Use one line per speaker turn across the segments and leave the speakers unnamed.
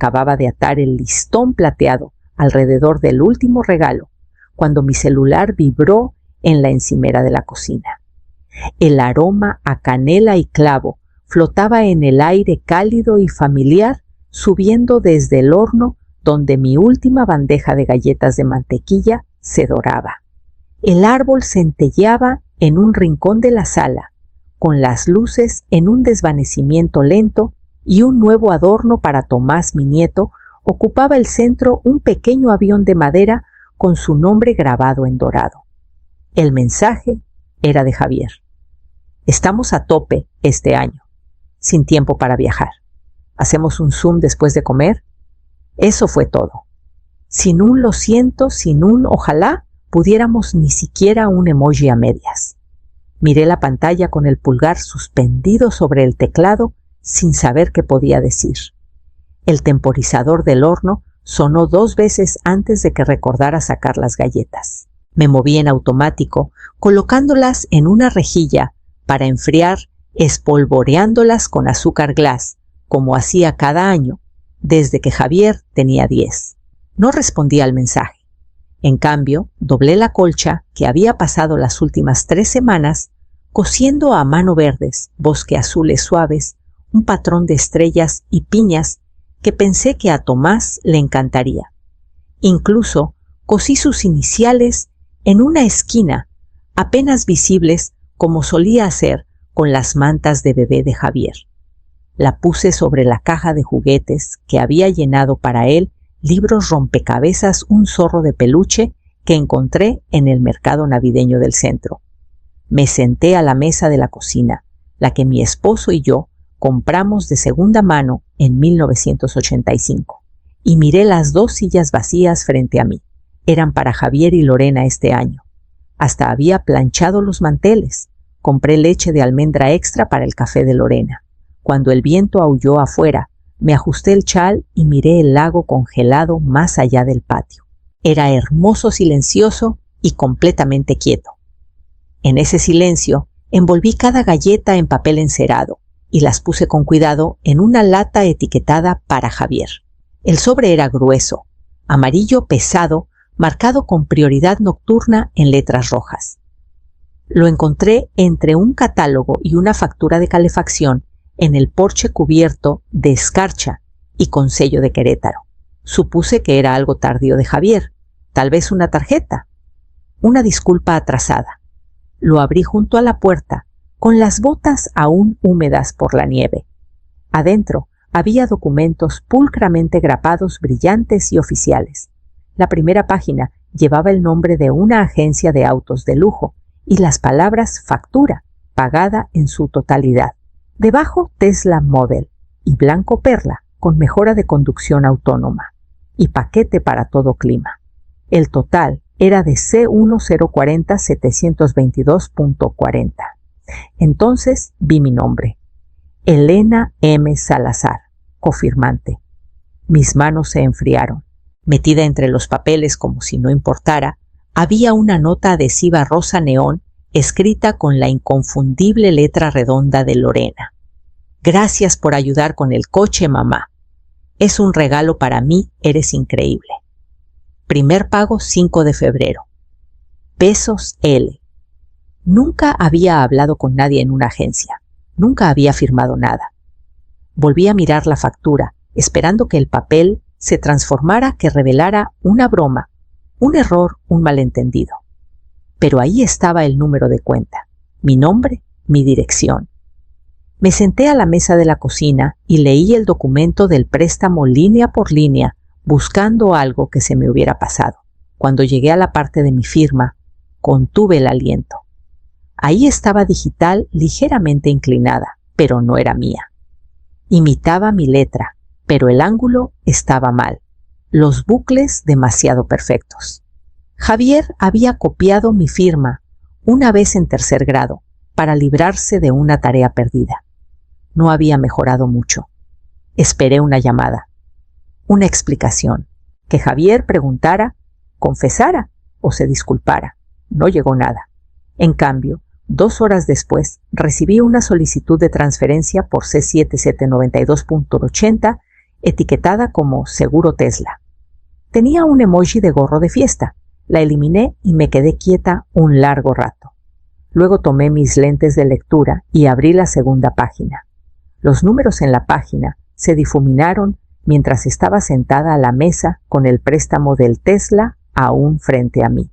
Acababa de atar el listón plateado alrededor del último regalo cuando mi celular vibró en la encimera de la cocina. El aroma a canela y clavo flotaba en el aire cálido y familiar, subiendo desde el horno donde mi última bandeja de galletas de mantequilla se doraba. El árbol centelleaba en un rincón de la sala, con las luces en un desvanecimiento lento, y un nuevo adorno para Tomás, mi nieto, ocupaba el centro un pequeño avión de madera con su nombre grabado en dorado. El mensaje era de Javier. Estamos a tope este año, sin tiempo para viajar. ¿Hacemos un Zoom después de comer? Eso fue todo. Sin un lo siento, sin un ojalá, pudiéramos ni siquiera un emoji a medias. Miré la pantalla con el pulgar suspendido sobre el teclado sin saber qué podía decir. El temporizador del horno sonó 2 veces antes de que recordara sacar las galletas. Me moví en automático, colocándolas en una rejilla para enfriar, espolvoreándolas con azúcar glass, como hacía cada año, desde que Javier tenía 10. No respondí al mensaje. En cambio, doblé la colcha que había pasado las últimas 3 semanas cosiendo a mano verdes, bosqueazules suaves, un patrón de estrellas y piñas que pensé que a Tomás le encantaría. Incluso cosí sus iniciales en una esquina, apenas visibles como solía hacer con las mantas de bebé de Javier. La puse sobre la caja de juguetes que había llenado para él libros rompecabezas un zorro de peluche que encontré en el mercado navideño del centro. Me senté a la mesa de la cocina, la que mi esposo y yo compramos de segunda mano en 1985, y miré las 2 sillas vacías frente a mí. Eran para Javier y Lorena este año. Hasta había planchado los manteles. Compré leche de almendra extra para el café de Lorena. Cuando el viento aulló afuera, me ajusté el chal y miré el lago congelado más allá del patio. Era hermoso, silencioso y completamente quieto. En ese silencio, envolví cada galleta en papel encerado y las puse con cuidado en una lata etiquetada para Javier. El sobre era grueso, amarillo pesado, marcado con prioridad nocturna en letras rojas. Lo encontré entre un catálogo y una factura de calefacción en el porche cubierto de escarcha y con sello de Querétaro. Supuse que era algo tardío de Javier, tal vez una tarjeta, una disculpa atrasada. Lo abrí junto a la puerta, con las botas aún húmedas por la nieve. Adentro había documentos pulcramente grapados, brillantes y oficiales. La primera página llevaba el nombre de una agencia de autos de lujo y las palabras factura, pagada en su totalidad. Debajo Tesla Model y blanco perla con mejora de conducción autónoma y paquete para todo clima. El total era de C1040 722.40. Entonces vi mi nombre. Elena M. Salazar, cofirmante. Mis manos se enfriaron. Metida entre los papeles como si no importara, había una nota adhesiva rosa neón escrita con la inconfundible letra redonda de Lorena. Gracias por ayudar con el coche, mamá. Es un regalo para mí, eres increíble. Primer pago 5 de febrero. Pesos L. Nunca había hablado con nadie en una agencia. Nunca había firmado nada. Volví a mirar la factura, esperando que el papel se transformara, que revelara una broma, un error, un malentendido. Pero ahí estaba el número de cuenta, mi nombre, mi dirección. Me senté a la mesa de la cocina y leí el documento del préstamo línea por línea, buscando algo que se me hubiera pasado. Cuando llegué a la parte de mi firma, contuve el aliento. Ahí estaba digital ligeramente inclinada, pero no era mía. Imitaba mi letra, pero el ángulo estaba mal, los bucles demasiado perfectos. Javier había copiado mi firma una vez en 3er grado para librarse de una tarea perdida. No había mejorado mucho. Esperé una llamada, una explicación, que Javier preguntara, confesara o se disculpara. No llegó nada. En cambio, 2 horas después, recibí una solicitud de transferencia por C7792.80 etiquetada como Seguro Tesla. Tenía un emoji de gorro de fiesta. La eliminé y me quedé quieta un largo rato. Luego tomé mis lentes de lectura y abrí la segunda página. Los números en la página se difuminaron mientras estaba sentada a la mesa con el préstamo del Tesla aún frente a mí.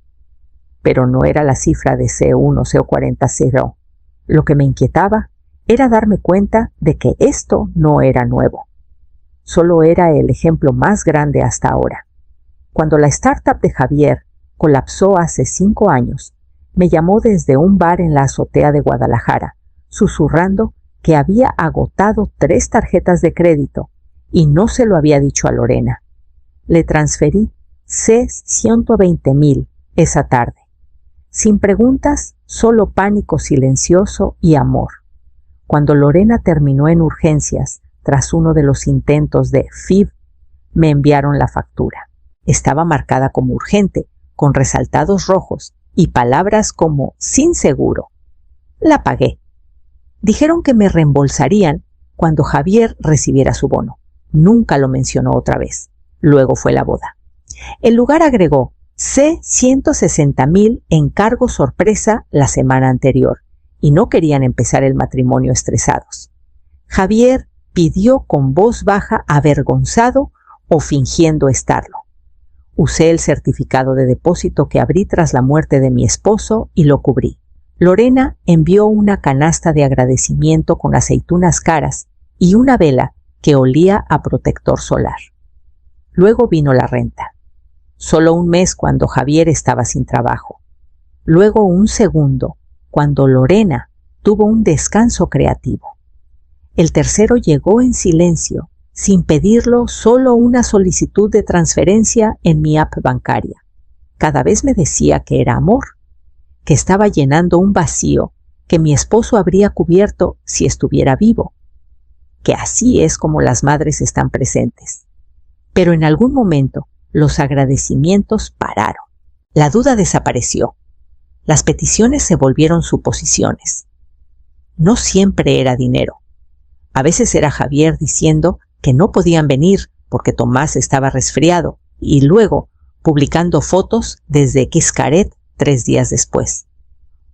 Pero no era la cifra de C1 o C40. Lo que me inquietaba era darme cuenta de que esto no era nuevo. Solo era el ejemplo más grande hasta ahora. Cuando la startup de Javier colapsó hace 5 años, me llamó desde un bar en la azotea de Guadalajara, susurrando que había agotado 3 tarjetas de crédito y no se lo había dicho a Lorena. Le transferí C$120,000 esa tarde. Sin preguntas, solo pánico silencioso y amor. Cuando Lorena terminó en urgencias, tras uno de los intentos de FIV, me enviaron la factura. Estaba marcada como urgente, con resaltados rojos y palabras como sin seguro. La pagué. Dijeron que me reembolsarían cuando Javier recibiera su bono. Nunca lo mencionó otra vez. Luego fue la boda. El lugar agregó C$160,000 en cargo sorpresa la semana anterior y no querían empezar el matrimonio estresados. Javier pidió con voz baja, avergonzado o fingiendo estarlo. Usé el certificado de depósito que abrí tras la muerte de mi esposo y lo cubrí. Lorena envió una canasta de agradecimiento con aceitunas caras y una vela que olía a protector solar. Luego vino la renta. Solo un mes cuando Javier estaba sin trabajo. Luego un segundo cuando Lorena tuvo un descanso creativo. El tercero llegó en silencio, sin pedirlo, solo una solicitud de transferencia en mi app bancaria. Cada vez me decía que era amor, que estaba llenando un vacío que mi esposo habría cubierto si estuviera vivo, que así es como las madres están presentes. Pero en algún momento los agradecimientos pararon. La duda desapareció. Las peticiones se volvieron suposiciones. No siempre era dinero. A veces era Javier diciendo que no podían venir porque Tomás estaba resfriado y luego publicando fotos desde Xcaret 3 días después.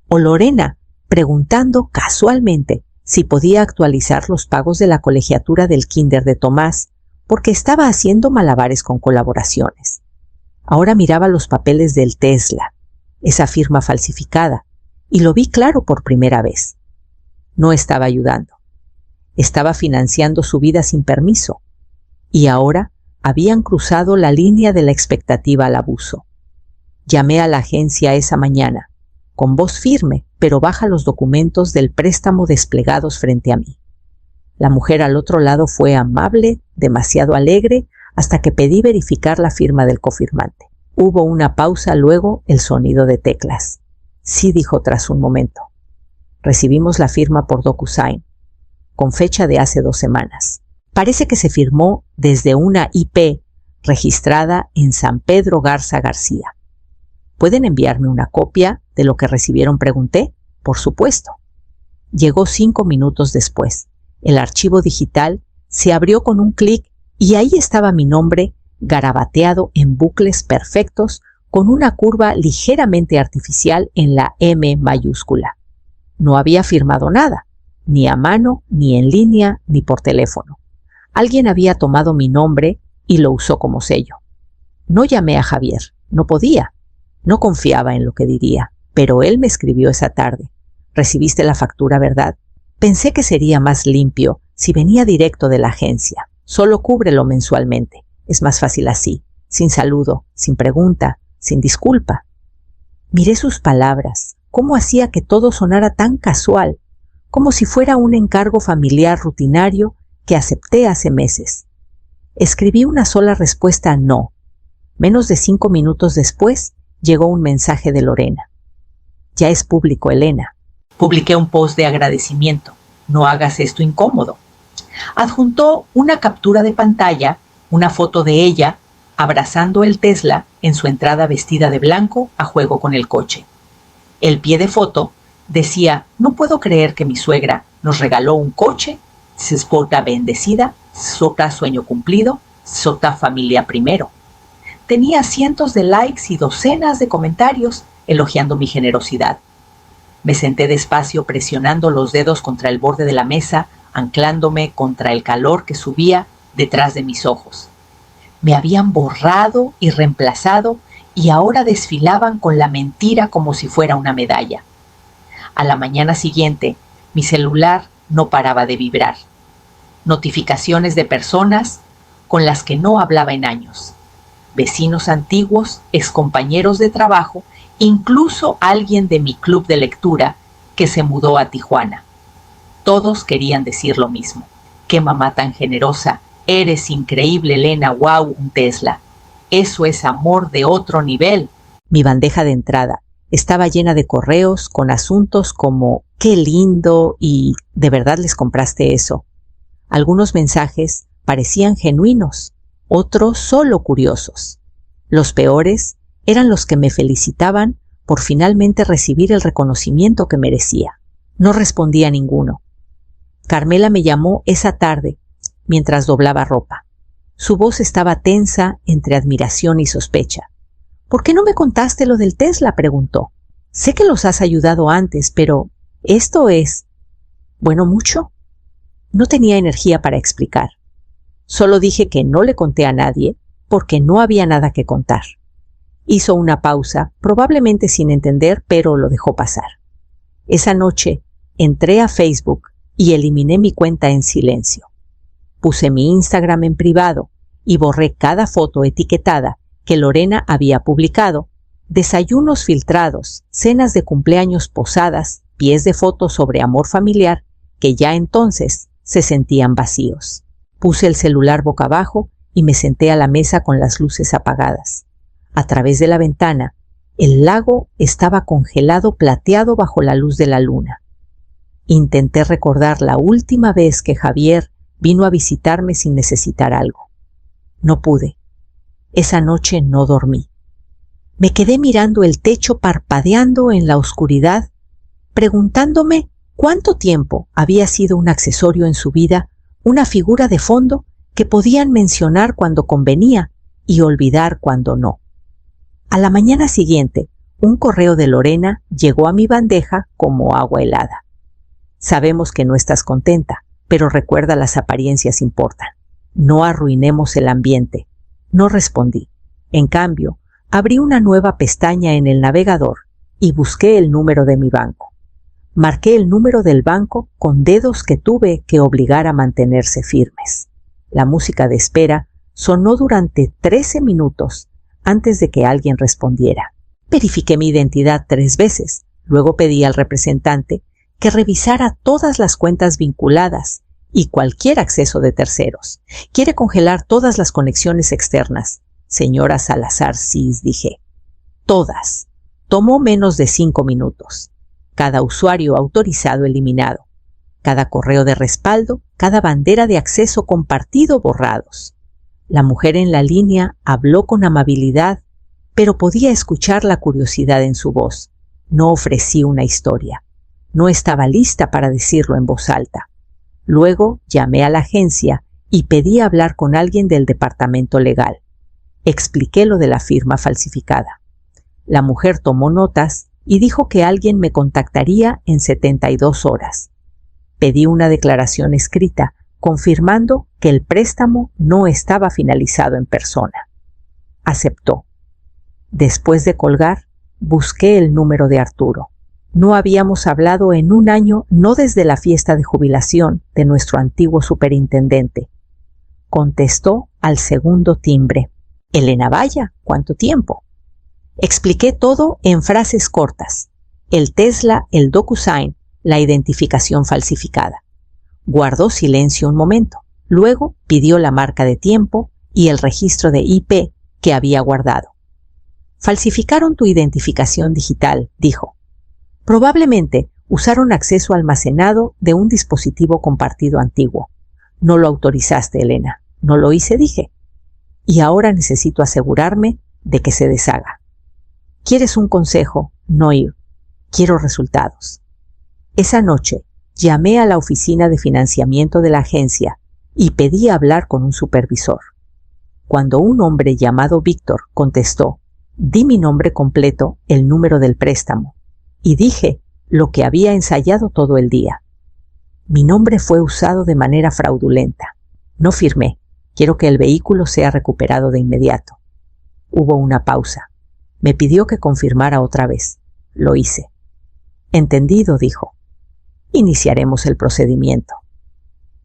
O Lorena preguntando casualmente si podía actualizar los pagos de la colegiatura del kinder de Tomás porque estaba haciendo malabares con colaboraciones. Ahora miraba los papeles del Tesla, esa firma falsificada, y lo vi claro por primera vez. No estaba ayudando. Estaba financiando su vida sin permiso. Y ahora habían cruzado la línea de la expectativa al abuso. Llamé a la agencia esa mañana, con voz firme, pero baja los documentos del préstamo desplegados frente a mí. La mujer al otro lado fue amable, demasiado alegre, hasta que pedí verificar la firma del cofirmante. Hubo una pausa, luego el sonido de teclas. Sí, dijo tras un momento. Recibimos la firma por DocuSign, con fecha de hace 2 semanas. Parece que se firmó desde una IP registrada en San Pedro Garza García. ¿Pueden enviarme una copia de lo que recibieron?, pregunté. Por supuesto. Llegó 5 minutos después. El archivo digital se abrió con un clic y ahí estaba mi nombre garabateado en bucles perfectos con una curva ligeramente artificial en la M mayúscula. No había firmado nada, ni a mano, ni en línea, ni por teléfono. Alguien había tomado mi nombre y lo usó como sello. No llamé a Javier, no podía. No confiaba en lo que diría, pero él me escribió esa tarde. ¿Recibiste la factura, verdad? Pensé que sería más limpio si venía directo de la agencia. Solo cúbrelo mensualmente. Es más fácil así, sin saludo, sin pregunta, sin disculpa. Miré sus palabras, cómo hacía que todo sonara tan casual, como si fuera un encargo familiar rutinario que acepté hace meses. Escribí una sola respuesta no. Menos de 5 minutos después, llegó un mensaje de Lorena. Ya es público, Elena. Publiqué un post de agradecimiento. No hagas esto incómodo. Adjuntó una captura de pantalla, una foto de ella abrazando el Tesla en su entrada vestida de blanco a juego con el coche. El pie de foto decía: no puedo creer que mi suegra nos regaló un coche, su esposa bendecida, Sota sueño cumplido, sota familia primero. Tenía cientos de likes y docenas de comentarios elogiando mi generosidad. Me senté despacio presionando los dedos contra el borde de la mesa, anclándome contra el calor que subía detrás de mis ojos. Me habían borrado y reemplazado y ahora desfilaban con la mentira como si fuera una medalla. A la mañana siguiente, mi celular no paraba de vibrar. Notificaciones de personas con las que no hablaba en años. Vecinos antiguos, excompañeros de trabajo, incluso alguien de mi club de lectura que se mudó a Tijuana. Todos querían decir lo mismo. ¡Qué mamá tan generosa! Eres increíble, Elena. ¡Wow! Un Tesla. Eso es amor de otro nivel. Mi bandeja de entrada estaba llena de correos con asuntos como ¡qué lindo! Y ¿de verdad les compraste eso? Algunos mensajes parecían genuinos, otros solo curiosos. Los peores eran los que me felicitaban por finalmente recibir el reconocimiento que merecía. No respondí a ninguno. Carmela me llamó esa tarde mientras doblaba ropa. Su voz estaba tensa entre admiración y sospecha. ¿Por qué no me contaste lo del Tesla?, preguntó. Sé que los has ayudado antes, pero esto es... Bueno, mucho. No tenía energía para explicar. Solo dije que no le conté a nadie porque no había nada que contar. Hizo una pausa, probablemente sin entender, pero lo dejó pasar. Esa noche entré a Facebook y eliminé mi cuenta en silencio. Puse mi Instagram en privado y borré cada foto etiquetada que Lorena había publicado, desayunos filtrados, cenas de cumpleaños posadas, pies de fotos sobre amor familiar que ya entonces se sentían vacíos. Puse el celular boca abajo y me senté a la mesa con las luces apagadas. A través de la ventana, el lago estaba congelado plateado bajo la luz de la luna. Intenté recordar la última vez que Javier vino a visitarme sin necesitar algo. No pude. Esa noche no dormí. Me quedé mirando el techo parpadeando en la oscuridad, preguntándome cuánto tiempo había sido un accesorio en su vida, una figura de fondo que podían mencionar cuando convenía y olvidar cuando no. A la mañana siguiente, un correo de Lorena llegó a mi bandeja como agua helada. Sabemos que no estás contenta, pero recuerda, las apariencias importan. No arruinemos el ambiente. No respondí. En cambio, abrí una nueva pestaña en el navegador y busqué el número de mi banco. Marqué el número del banco con dedos que tuve que obligar a mantenerse firmes. La música de espera sonó durante 13 minutos antes de que alguien respondiera. Verifiqué mi identidad 3 veces. Luego pedí al representante que revisara todas las cuentas vinculadas y cualquier acceso de terceros. Quiere congelar todas las conexiones externas. Señora Salazar, sí, dije. Todas. Tomó menos de 5 minutos. Cada usuario autorizado eliminado. Cada correo de respaldo, cada bandera de acceso compartido borrados. La mujer en la línea habló con amabilidad, pero podía escuchar la curiosidad en su voz. No ofrecí una historia. No estaba lista para decirlo en voz alta. Luego llamé a la agencia y pedí hablar con alguien del departamento legal. Expliqué lo de la firma falsificada. La mujer tomó notas y dijo que alguien me contactaría en 72 horas. Pedí una declaración escrita confirmando que el préstamo no estaba finalizado en persona. Aceptó. Después de colgar, busqué el número de Arturo. No habíamos hablado en 1 año, no desde la fiesta de jubilación de nuestro antiguo superintendente. Contestó al segundo timbre. Elena, vaya, ¿cuánto tiempo? Expliqué todo en frases cortas. El Tesla, el DocuSign, la identificación falsificada. Guardó silencio un momento. Luego pidió la marca de tiempo y el registro de IP que había guardado. Falsificaron tu identificación digital, dijo. Probablemente usaron acceso almacenado de un dispositivo compartido antiguo. No lo autorizaste, Elena. No lo hice, dije. Y ahora necesito asegurarme de que se deshaga. ¿Quieres un consejo? No ir. Quiero resultados. Esa noche llamé a la oficina de financiamiento de la agencia y pedí hablar con un supervisor. Cuando un hombre llamado Víctor contestó, di mi nombre completo, el número del préstamo, y dije lo que había ensayado todo el día. Mi nombre fue usado de manera fraudulenta. No firmé. Quiero que el vehículo sea recuperado de inmediato. Hubo una pausa. Me pidió que confirmara otra vez. Lo hice. Entendido, dijo. Iniciaremos el procedimiento.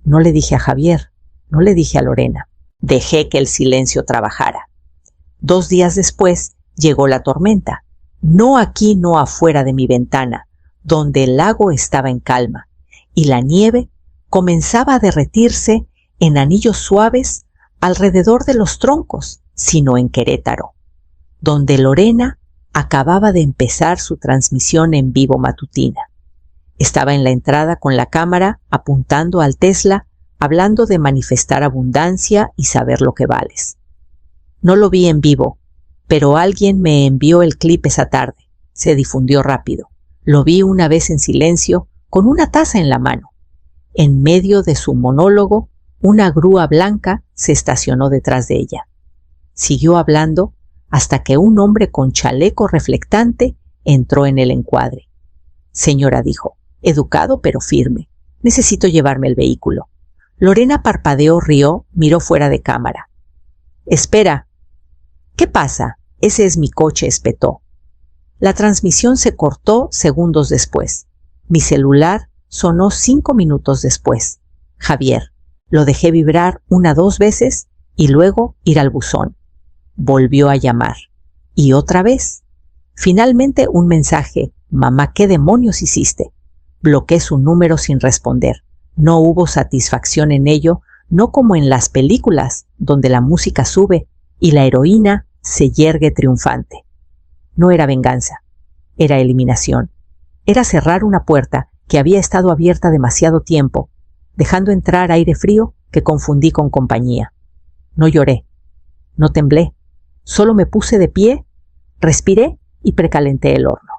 No le dije a Javier, no le dije a Lorena. Dejé que el silencio trabajara. 2 días después llegó la tormenta. No aquí, no afuera de mi ventana, donde el lago estaba en calma, y la nieve comenzaba a derretirse en anillos suaves alrededor de los troncos, sino en Querétaro, donde Lorena acababa de empezar su transmisión en vivo matutina. Estaba en la entrada con la cámara apuntando al Tesla, hablando de manifestar abundancia y saber lo que vales. No lo vi en vivo, pero alguien me envió el clip esa tarde. Se difundió rápido. Lo vi una vez en silencio, con una taza en la mano. En medio de su monólogo, una grúa blanca se estacionó detrás de ella. Siguió hablando hasta que un hombre con chaleco reflectante entró en el encuadre. Señora, dijo, educado pero firme, necesito llevarme el vehículo. Lorena parpadeó, rió, miró fuera de cámara. Espera. ¿Qué pasa? Ese es mi coche, espetó. La transmisión se cortó segundos después. Mi celular sonó 5 minutos después. Javier. Lo dejé vibrar 1 o 2 veces y luego ir al buzón. Volvió a llamar. Y otra vez. Finalmente un mensaje. Mamá, ¿qué demonios hiciste? Bloqueé su número sin responder. No hubo satisfacción en ello, no como en las películas, donde la música sube y la heroína se yergue triunfante. No era venganza, era eliminación. Era cerrar una puerta que había estado abierta demasiado tiempo, dejando entrar aire frío que confundí con compañía. No lloré, no temblé, solo me puse de pie, respiré y precalenté el horno.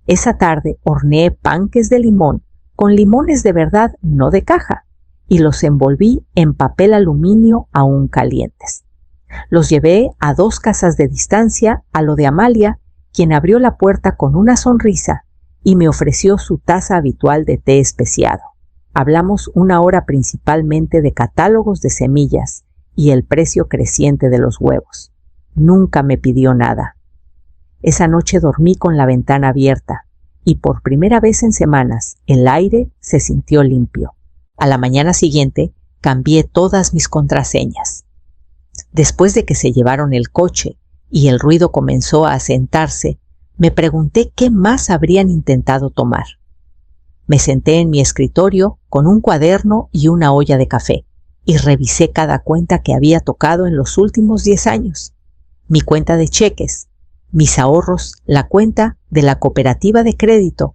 Esa tarde horneé panques de limón, con limones de verdad, no de caja, y los envolví en papel aluminio aún calientes. Los llevé a 2 casas de distancia a lo de Amalia, quien abrió la puerta con una sonrisa y me ofreció su taza habitual de té especiado. Hablamos 1 hora principalmente de catálogos de semillas y el precio creciente de los huevos. Nunca me pidió nada. Esa noche dormí con la ventana abierta y por primera vez en semanas el aire se sintió limpio. A la mañana siguiente cambié todas mis contraseñas. Después de que se llevaron el coche y el ruido comenzó a asentarse, me pregunté qué más habrían intentado tomar. Me senté en mi escritorio con un cuaderno y una olla de café y revisé cada cuenta que había tocado en los últimos 10 años. Mi cuenta de cheques, mis ahorros, la cuenta de la cooperativa de crédito,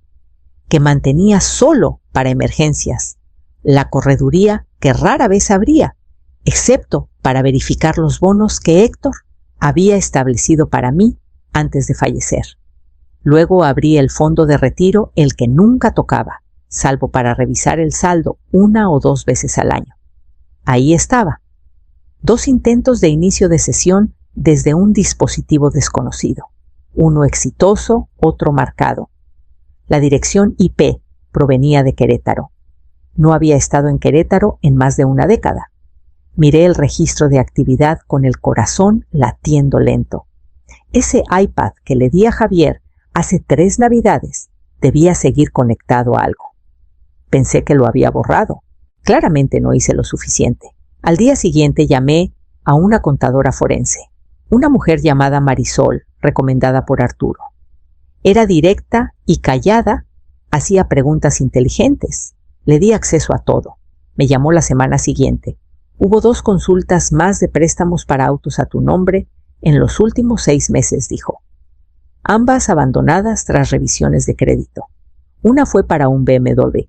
que mantenía solo para emergencias, la correduría que rara vez abría, excepto para verificar los bonos que Héctor había establecido para mí antes de fallecer. Luego abrí el fondo de retiro, el que nunca tocaba, salvo para revisar el saldo 1 o 2 veces al año. Ahí estaba. 2 intentos de inicio de sesión desde un dispositivo desconocido. Uno exitoso, otro marcado. La dirección IP provenía de Querétaro. No había estado en Querétaro en más de 1 década. Miré el registro de actividad con el corazón latiendo lento. Ese iPad que le di a Javier hace 3 navidades debía seguir conectado a algo. Pensé que lo había borrado. Claramente no hice lo suficiente. Al día siguiente llamé a una contadora forense, una mujer llamada Marisol, recomendada por Arturo. Era directa y callada, hacía preguntas inteligentes. Le di acceso a todo. Me llamó la semana siguiente. Hubo 2 consultas más de préstamos para autos a tu nombre en los últimos 6 meses, dijo. Ambas abandonadas tras revisiones de crédito. Una fue para un BMW,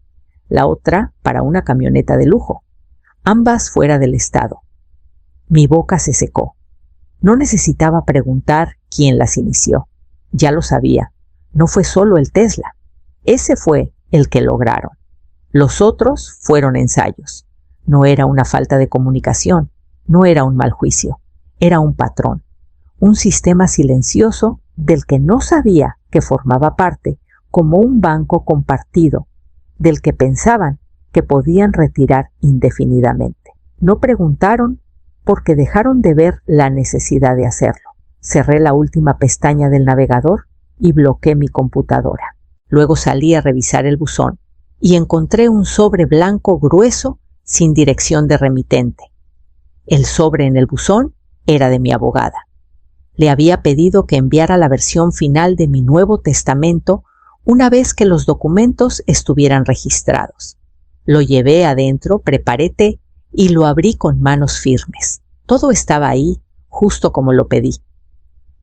la otra para una camioneta de lujo. Ambas fuera del estado. Mi boca se secó. No necesitaba preguntar quién las inició. Ya lo sabía. No fue solo el Tesla. Ese fue el que lograron. Los otros fueron ensayos. No era una falta de comunicación, no era un mal juicio, era un patrón, un sistema silencioso del que no sabía que formaba parte, como un banco compartido, del que pensaban que podían retirar indefinidamente. No preguntaron porque dejaron de ver la necesidad de hacerlo. Cerré la última pestaña del navegador y bloqueé mi computadora. Luego salí a revisar el buzón y encontré un sobre blanco grueso sin dirección de remitente. El sobre en el buzón era de mi abogada. Le había pedido que enviara la versión final de mi Nuevo Testamento una vez que los documentos estuvieran registrados. Lo llevé adentro, preparé té y lo abrí con manos firmes. Todo estaba ahí, justo como lo pedí.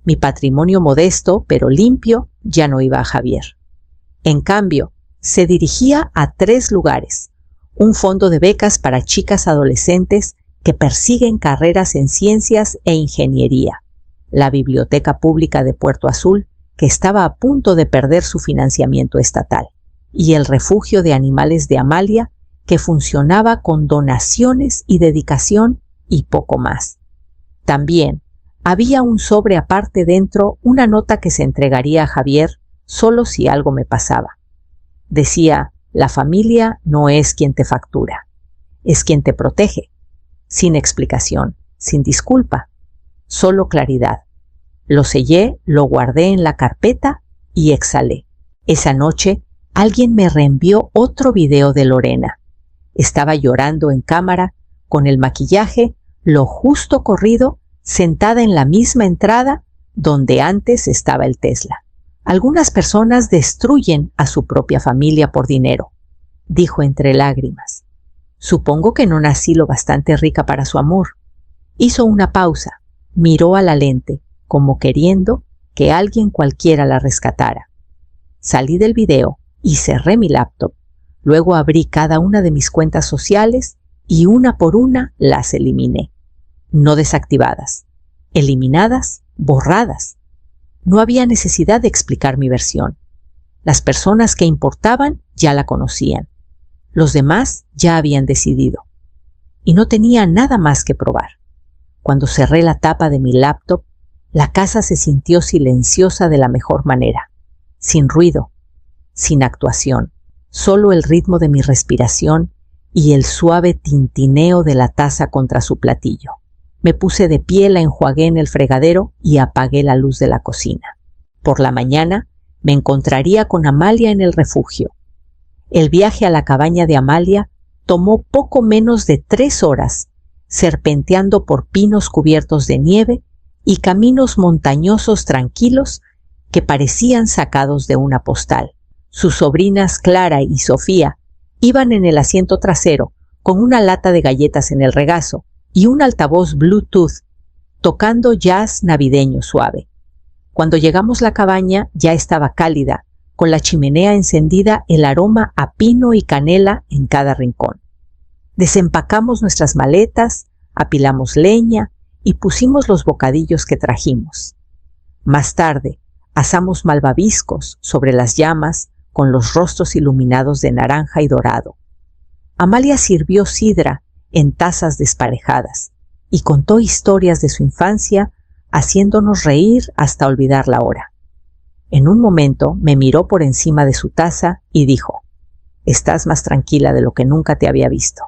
Mi patrimonio modesto, pero limpio, ya no iba a Javier. En cambio, se dirigía a 3 lugares: un fondo de becas para chicas adolescentes que persiguen carreras en ciencias e ingeniería, la Biblioteca Pública de Puerto Azul, que estaba a punto de perder su financiamiento estatal, y el refugio de animales de Amalia, que funcionaba con donaciones y dedicación y poco más. También había un sobre aparte dentro, una nota que se entregaría a Javier solo si algo me pasaba. Decía: la familia no es quien te factura, es quien te protege. Sin explicación, sin disculpa, solo claridad. Lo sellé, lo guardé en la carpeta y exhalé. Esa noche alguien me reenvió otro video de Lorena. Estaba llorando en cámara, con el maquillaje lo justo corrido, sentada en la misma entrada donde antes estaba el Tesla. Algunas personas destruyen a su propia familia por dinero, dijo entre lágrimas. Supongo que no nací lo bastante rica para su amor. Hizo una pausa, miró a la lente, como queriendo que alguien cualquiera la rescatara. Salí del video y cerré mi laptop. Luego abrí cada una de mis cuentas sociales y una por una las eliminé. No desactivadas, eliminadas, borradas. No había necesidad de explicar mi versión. Las personas que importaban ya la conocían. Los demás ya habían decidido. Y no tenía nada más que probar. Cuando cerré la tapa de mi laptop, la casa se sintió silenciosa de la mejor manera. Sin ruido, sin actuación, solo el ritmo de mi respiración y el suave tintineo de la taza contra su platillo. Me puse de pie, la enjuagué en el fregadero y apagué la luz de la cocina. Por la mañana me encontraría con Amalia en el refugio. El viaje a la cabaña de Amalia tomó poco menos de 3 horas, serpenteando por pinos cubiertos de nieve y caminos montañosos tranquilos que parecían sacados de una postal. Sus sobrinas Clara y Sofía iban en el asiento trasero con una lata de galletas en el regazo y un altavoz Bluetooth tocando jazz navideño suave. Cuando llegamos a la cabaña ya estaba cálida, con la chimenea encendida, el aroma a pino y canela en cada rincón. Desempacamos nuestras maletas, apilamos leña y pusimos los bocadillos que trajimos. Más tarde, asamos malvaviscos sobre las llamas con los rostros iluminados de naranja y dorado. Amalia sirvió sidra en tazas desparejadas y contó historias de su infancia, haciéndonos reír hasta olvidar la hora. En un momento me miró por encima de su taza y dijo: «Estás más tranquila de lo que nunca te había visto».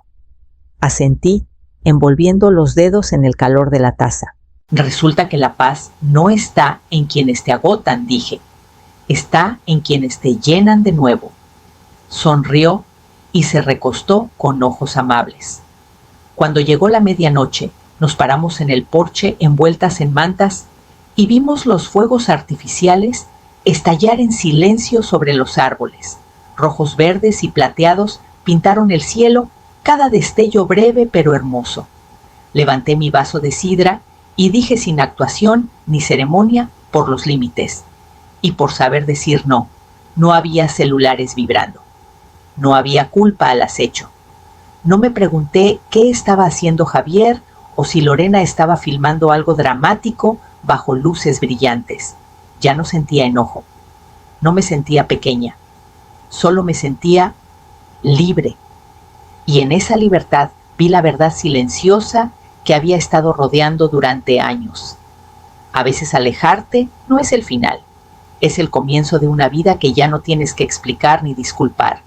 Asentí, envolviendo los dedos en el calor de la taza. «Resulta que la paz no está en quienes te agotan», dije. «Está en quienes te llenan de nuevo». Sonrió y se recostó con ojos amables. Cuando llegó la medianoche, nos paramos en el porche envueltas en mantas y vimos los fuegos artificiales estallar en silencio sobre los árboles. Rojos, verdes y plateados pintaron el cielo, cada destello breve pero hermoso. Levanté mi vaso de sidra y dije sin actuación ni ceremonia por los límites y por saber decir no. No había celulares vibrando. No había culpa al acecho. No me pregunté qué estaba haciendo Javier o si Lorena estaba filmando algo dramático bajo luces brillantes. Ya no sentía enojo. No me sentía pequeña. Solo me sentía libre. Y en esa libertad Vi la verdad silenciosa que había estado rodeando durante años. A veces alejarte no es el final, es el comienzo de una vida que ya no tienes que explicar ni disculpar.